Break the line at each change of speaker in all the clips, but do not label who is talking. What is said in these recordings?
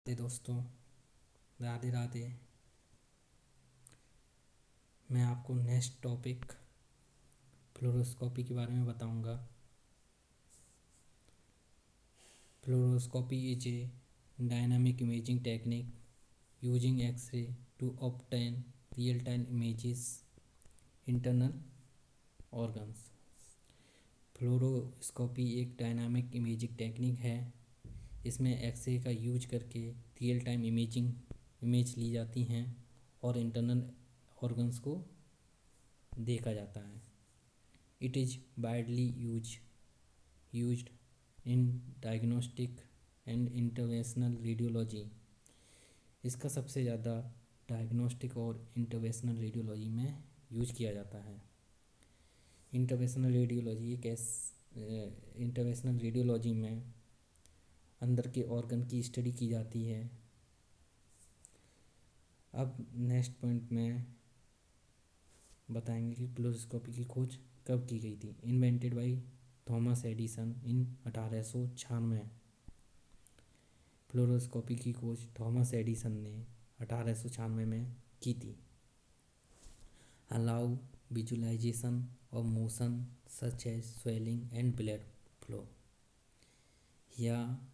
दोस्तों, राधे राधे। मैं आपको नेक्स्ट टॉपिक फ्लोरोस्कोपी के बारे में बताऊंगा। Fluoroscopy is a dynamic imaging technique using X-ray to obtain real time images internal organs. Fluoroscopy एक डायनामिक इमेजिंग टेक्निक है। इसमें एक्सरे का यूज करके रियल टाइम इमेज ली जाती हैं और इंटरनल ऑर्गन्स को देखा जाता है। It is widely used in diagnostic and interventional radiology. इसका सबसे ज़्यादा डायग्नोस्टिक और इंटरवेंशनल रेडियोलॉजी में यूज किया जाता है। इंटरवेंशनल रेडियोलॉजी में अंदर के ऑर्गन की स्टडी की जाती है। अब नेक्स्ट पॉइंट में बताएंगे कि फ्लोरोस्कोपी की खोज कब की गई थी। Invented by Thomas Edison in 1896। Fluoroscopy की खोज थॉमस एडिसन ने 1896 में की थी। Allow visualisation of motion such as swelling and blood flow. या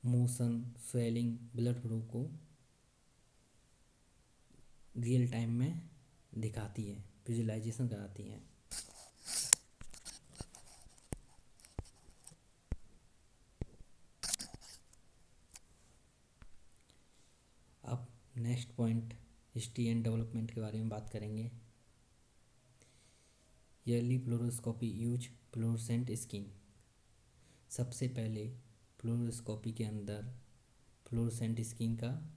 मोशन, स्वेलिंग, ब्लड फ्लो को रियल टाइम में दिखाती है, विजुअलाइजेशन कराती है। अब next point history and development के बारे में बात करेंगे। Early fluoroscopy use fluorescent skin. सबसे पहले फ्लोरोस्कोपी के अंदर फ्लोरोसेंट स्किन का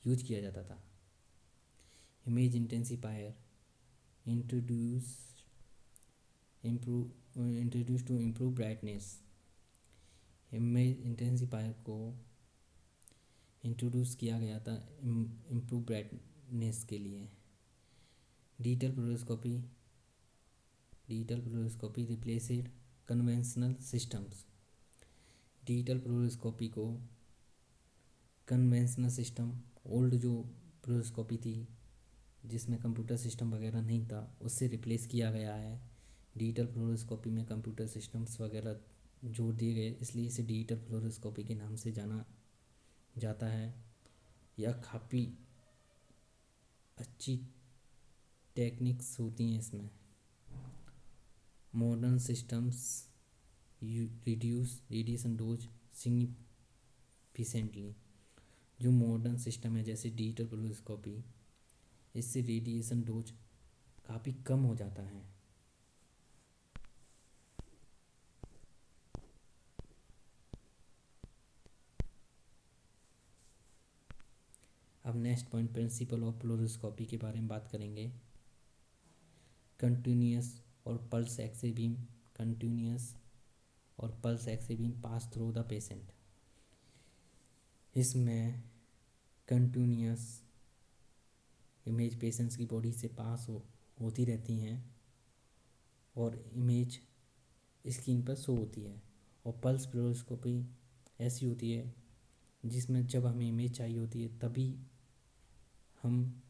यूज किया जाता था। Image intensifier introduce to improve brightness. Image intensifier को इंट्रोड्यूस किया गया था इम्प्रूव ब्राइटनेस के लिए। Digital fluoroscopy replaced conventional systems. Digital fluoroscopy को कन्वेंशनल सिस्टम, ओल्ड जो फ्लोरोस्कोपी थी जिसमें कंप्यूटर सिस्टम वगैरह नहीं था, उससे रिप्लेस किया गया है। डिजिटल फ्लोरोस्कोपी में कंप्यूटर सिस्टम्स वगैरह जोड़ दिए गए, इसलिए इसे डिजिटल फ्लोरोस्कोपी के नाम से जाना जाता है। यह काफ़ी अच्छी टेक्निक्स होती हैं इसमें। Modern systems reduce radiation dose significantly. जो मॉडर्न सिस्टम है जैसे डिजिटल फ्लोरोस्कोपी, इससे रेडिएशन डोज काफ़ी कम हो जाता है। अब next point principle of fluoroscopy के बारे में बात करेंगे। कंटिन्यूस और pulse X-ray beam pass through the patient. इसमें कंटिन्यूस इमेज पेशेंट्स की बॉडी से पास होती रहती हैं और इमेज स्क्रीन पर शो होती है। और पल्स फ्लोरोस्कोपी ऐसी होती है जिसमें जब हमें इमेज चाहिए होती है तभी हम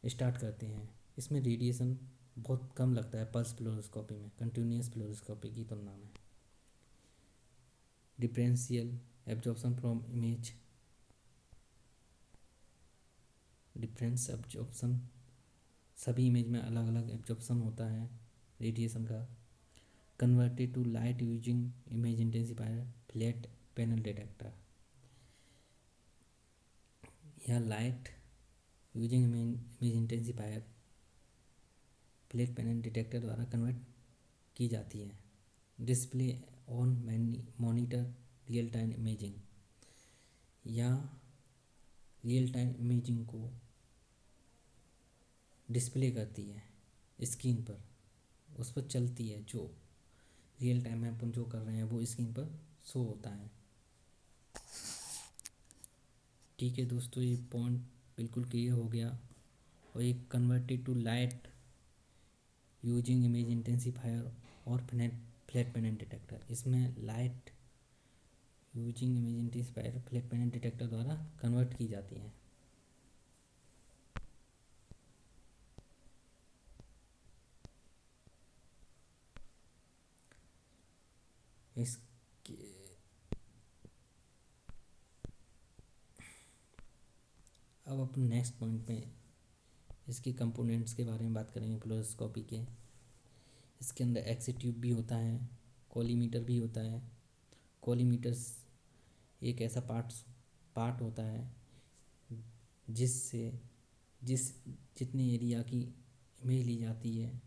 स्टार्ट करते हैं। इसमें रेडिएशन बहुत कम लगता है पल्स फ्लोरोस्कोपी में, कंटिन्यूस फ्लोरोस्कोपी की तुलना में। Differential absorption from image. Difference absorption, सभी इमेज में अलग अलग एब्जॉर्प्शन होता है रेडिएशन का। Converted to light using image intensifier flat panel detector. यह light using image intensifier flat panel detector द्वारा कन्वर्ट की जाती है। Display on monitor real time imaging. या रियल टाइम इमेजिंग को डिस्प्ले करती है स्क्रीन पर, उस पर चलती है। जो रियल टाइम में अपन जो कर रहे हैं वो स्क्रीन पर शो होता है। ठीक है दोस्तों, ये पॉइंट बिल्कुल क्लियर हो गया। और एक converted to light using image intensifier और फ्लैट पैनल डिटेक्टर। इसमें light using image intensifier flat panel detector द्वारा कन्वर्ट की जाती हैं। इसके अब अपन नेक्स्ट पॉइंट पे इसके कंपोनेंट्स के बारे में बात करेंगे फ्लोरोस्कोपी के। इसके अंदर एक्सी ट्यूब भी होता है, कॉलीमीटर भी होता है। कॉलीमीटर्स एक ऐसा पार्ट होता है जिससे जितने एरिया की इमेज ली जाती है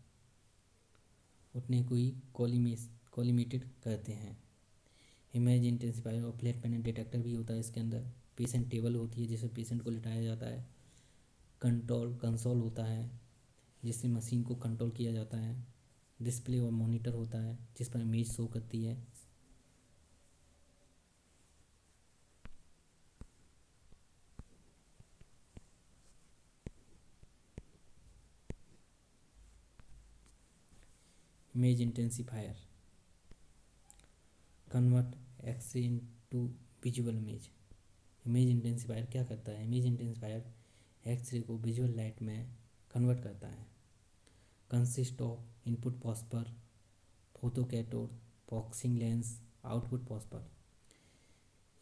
उतने को ही कॉलीमेटेड करते हैं। इमेज इंटेंसिफायर और फ्लैट पैनल डिटेक्टर भी होता है इसके अंदर। पेशेंट टेबल होती है जिसमें पेशेंट को लिटाया जाता है। कंसोल होता है जिससे मशीन को कंट्रोल किया जाता है। डिस्प्ले और मॉनिटर होता है जिस पर इमेज शो करती है। Image intensifier convert X-ray into visual image. Image intensifier क्या करता है? इमेज इंटेंसिफायर एक्सरे को विजुअल लाइट में कन्वर्ट करता है। Consist of input phosphor, photo cathode, focusing lens, output phosphor.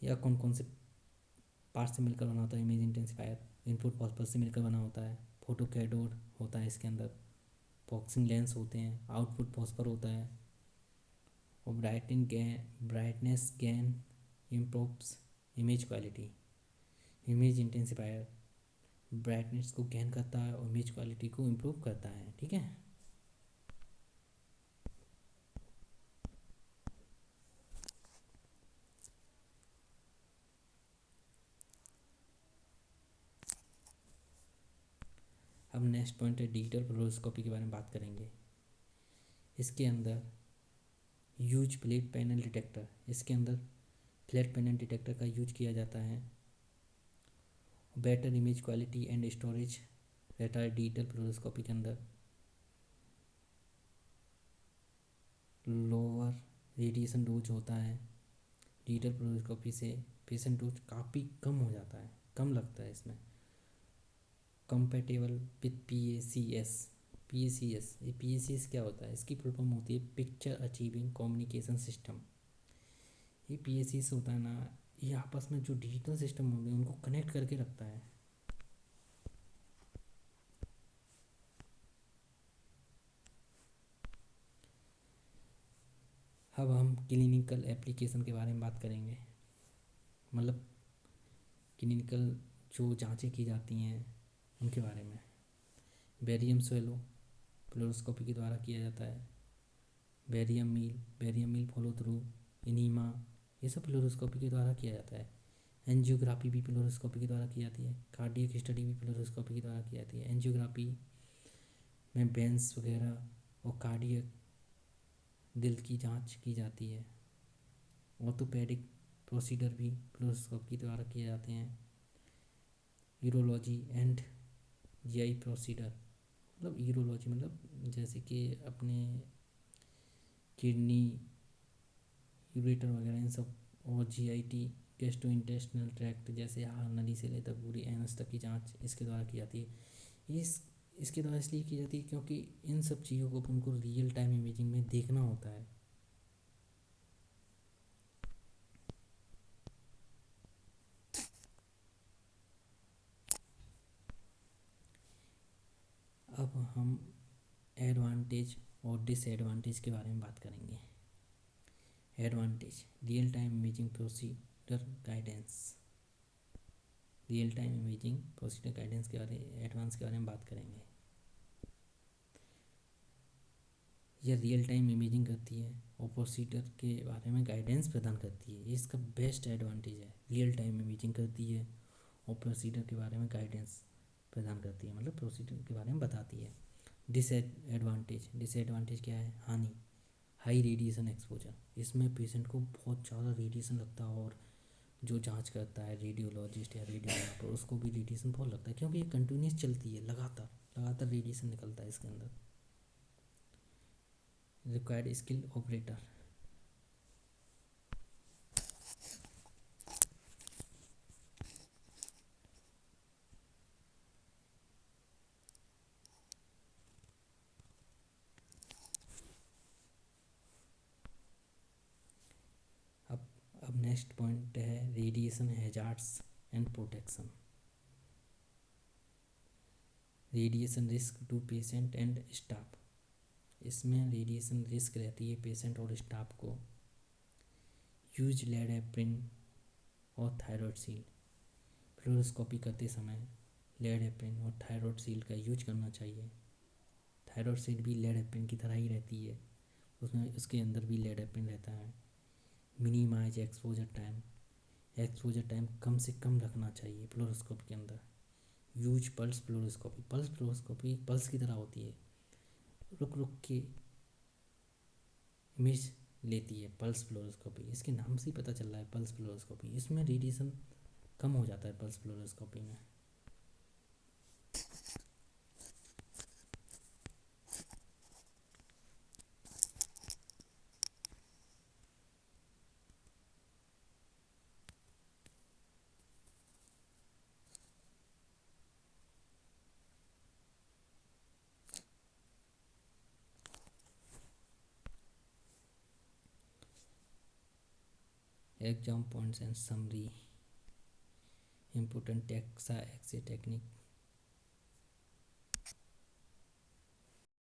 यह कौन कौन से पार्ट से मिलकर बना होता है? इमेज इंटेंसिफायर इनपुट फॉस्फर से मिलकर बना होता है। फोटो कैथोड होता है इसके अंदर, फॉक्सिंग लेंस होते हैं, आउटपुट फॉस्फर होता है और brightness gain improves image quality. Image intensifier brightness को गेन करता है और इमेज क्वालिटी को इम्प्रूव करता है। ठीक है। अब नेक्स्ट पॉइंट है डिजिटल फ्लोरोस्कोपी के बारे में बात करेंगे। इसके अंदर यूज फ्लैट पैनल डिटेक्टर, इसके अंदर फ्लैट पैनल डिटेक्टर का यूज किया जाता है। Better image quality and storage रहता है डिजिटल फ्लोरोस्कोपी के अंदर। लोअर रेडिएशन डोज होता है डिजिटल फ्लोरोस्कोपी से। पेशेंट डोज काफ़ी कम हो जाता है, कम लगता है इसमें। Compatible with PACS। ये PACS क्या होता है? इसकी फुल फॉर्म होती है पिक्चर अचीविंग कम्युनिकेशन सिस्टम। ये PACS होता है ना, ये आपस में जो डिजिटल सिस्टम होते हैं उनको कनेक्ट करके रखता है। अब हम क्लिनिकल एप्लीकेशन के बारे में बात करेंगे। मतलब क्लिनिकल जो जांचें की जाती हैं उनके बारे में। बेरियम स्वेलो फ्लोरोस्कोपी के द्वारा किया जाता है। बेरियम मील फॉलो थ्रू, इनीमा, ये सब फ्लोरोस्कोपी के द्वारा किया जाता है। एंजियोग्राफी भी फ्लोरोस्कोपी के द्वारा की जाती है। कार्डियक स्टडी भी फ्लोरोस्कोपी के द्वारा की जाती है। एंजियोग्राफी में वेंस वगैरह और कार्डियक दिल की जांच की जाती है। ऑर्थोपेडिक प्रोसीजर भी फ्लोरोस्कोपी के द्वारा किए जाते हैं। यूरोलॉजी एंड GI प्रोसीजर, मतलब यूरोलॉजी मतलब जैसे कि अपने किडनी, यूरेटर वगैरह इन सब, और GIT गैस्ट्रो इंटेस्टिनल ट्रैक्ट जैसे आहार नली से लेकर पूरी एनस तक की जांच इसके द्वारा की जाती है। इसके द्वारा इसलिए की जाती है क्योंकि इन सब चीज़ों को अपन को रियल टाइम इमेजिंग में देखना होता है। अब हम एडवांटेज और डिसएडवांटेज के बारे में बात करेंगे। Advantage real time imaging procedure guidance. Real time imaging procedure guidance के बारे में बात करेंगे। यह रियल टाइम इमेजिंग करती है और प्रोसीजर के बारे में गाइडेंस प्रदान करती है। ये इसका बेस्ट एडवांटेज है। रियल टाइम इमेजिंग करती है और प्रोसीजर के बारे में गाइडेंस प्रदान करती है, मतलब प्रोसीजर के बारे में बताती है। डिसएडवांटेज क्या है? हानि, हाई रेडिएशन एक्सपोजर। इसमें पेशेंट को बहुत ज़्यादा रेडिएशन लगता है और जो जांच करता है रेडियोलॉजिस्ट या रेडियोग्राफर उसको भी रेडिएशन बहुत लगता है क्योंकि ये कंटिन्यूस चलती है, लगातार रेडिएशन निकलता है इसके अंदर। Required skill operator, next point है radiation hazards and protection. Radiation risk to patient and staff. इसमें रेडिएशन रिस्क रहती है पेशेंट और स्टाफ को। यूज लेड एप्रिन और थायरॉयड सील। फ्लोरोस्कोपी करते समय लेड एप्रिन और थायरॉयड सील का यूज करना चाहिए। थायरॉयड सील भी लेड एप्रिन की तरह ही रहती है, उसमें उसके अंदर भी लेड एप्रिन रहता है। Minimise exposure time. Exposure time कम से कम रखना चाहिए फ्लोरोस्कोपी के अंदर। Use pulse fluoroscopy. Pulse fluoroscopy pulse की तरह होती है, रुक रुक के इमेज लेती है पल्स फ्लोरोस्कोपी। इसके नाम से ही पता चल रहा है पल्स फ्लोरोस्कोपी। इसमें रेडिएशन कम हो जाता है पल्स फ्लोरोस्कोपी में। Exam points and summary. Important टेक्सा एक्से टेक्निक